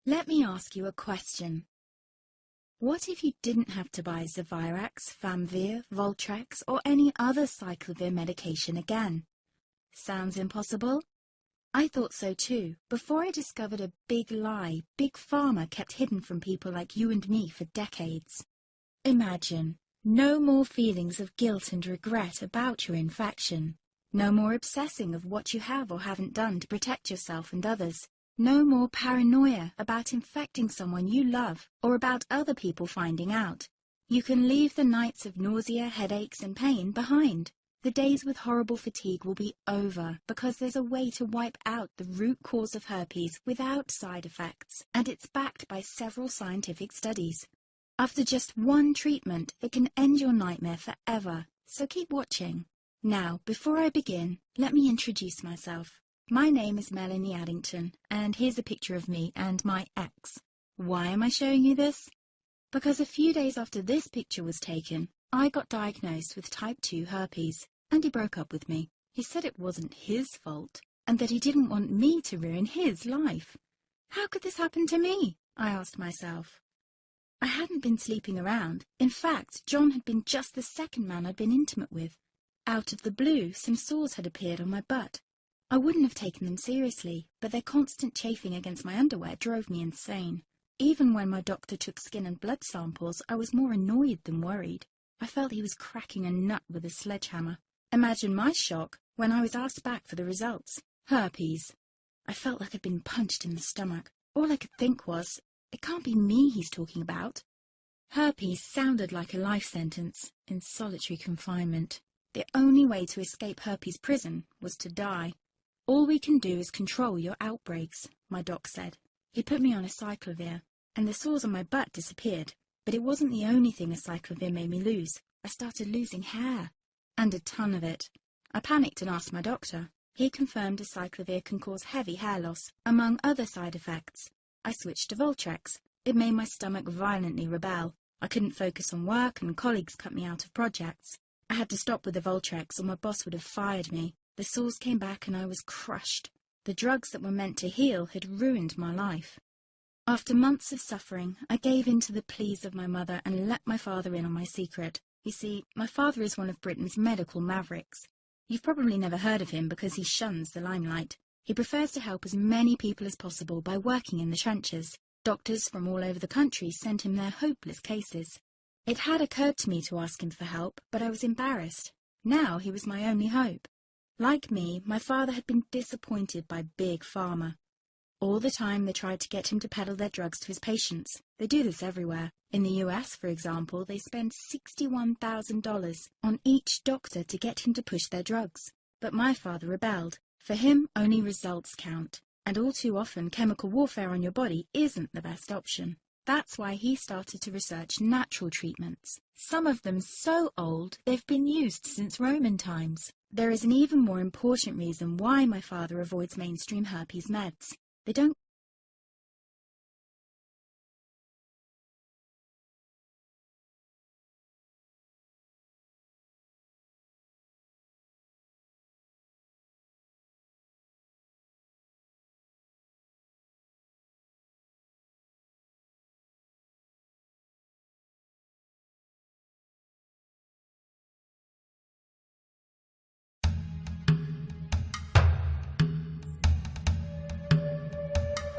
Let me ask you a question. What if you didn't have to buy Zevirax, Famvir, Voltrex, or any other cyclovir medication again? Sounds impossible? I thought so too, before I discovered a big lie Big Pharma kept hidden from people like you and me for decades. Imagine, no more feelings of guilt and regret about your infection. No more obsessing of what you have or haven't done to protect yourself and others. No more paranoia about infecting someone you love or about other people finding out. You can leave the nights of nausea, headaches and pain behind. The days with horrible fatigue will be over because there's a way to wipe out the root cause of herpes without side effects, and it's backed by several scientific studies. After just one treatment, it can end your nightmare forever, so keep watching. Now, before I begin, let me introduce myself. My name is Melanie Addington, and here's a picture of me and my ex. Why am I showing you this? Because a few days after this picture was taken, I got diagnosed with type 2 herpes, and he broke up with me. He said it wasn't his fault, and that he didn't want me to ruin his life. How could this happen to me? I asked myself. I hadn't been sleeping around. In fact, John had been just the second man I'd been intimate with. Out of the blue, some sores had appeared on my butt. I wouldn't have taken them seriously, but their constant chafing against my underwear drove me insane. Even when my doctor took skin and blood samples, I was more annoyed than worried. I felt he was cracking a nut with a sledgehammer. Imagine my shock when I was asked back for the results. Herpes. I felt like I'd been punched in the stomach. All I could think was, it can't be me he's talking about. Herpes sounded like a life sentence in solitary confinement. The only way to escape herpes prison was to die. All we can do is control your outbreaks, my doc said. He put me on a cyclovir, and the sores on my butt disappeared. But it wasn't the only thing a cyclovir made me lose. I started losing hair, and a ton of it. I panicked and asked my doctor. He confirmed a cyclovir can cause heavy hair loss, among other side effects. I switched to Voltrex. It made my stomach violently rebel. I couldn't focus on work, and colleagues cut me out of projects. I had to stop with the Voltrex, or my boss would have fired me. The sores came back and I was crushed. The drugs that were meant to heal had ruined my life. After months of suffering, I gave in to the pleas of my mother and let my father in on my secret. You see, my father is one of Britain's medical mavericks. You've probably never heard of him because he shuns the limelight. He prefers to help as many people as possible by working in the trenches. Doctors from all over the country sent him their hopeless cases. It had occurred to me to ask him for help, but I was embarrassed. Now he was my only hope. Like me, my father had been disappointed by Big Pharma. All the time they tried to get him to peddle their drugs to his patients. They do this everywhere. In the US, for example, they spend $61,000 on each doctor to get him to push their drugs. But my father rebelled. For him, only results count. And all too often, chemical warfare on your body isn't the best option. That's why he started to research natural treatments. Some of them so old, they've been used since Roman times. There is an even more important reason why my father avoids mainstream herpes meds. They don't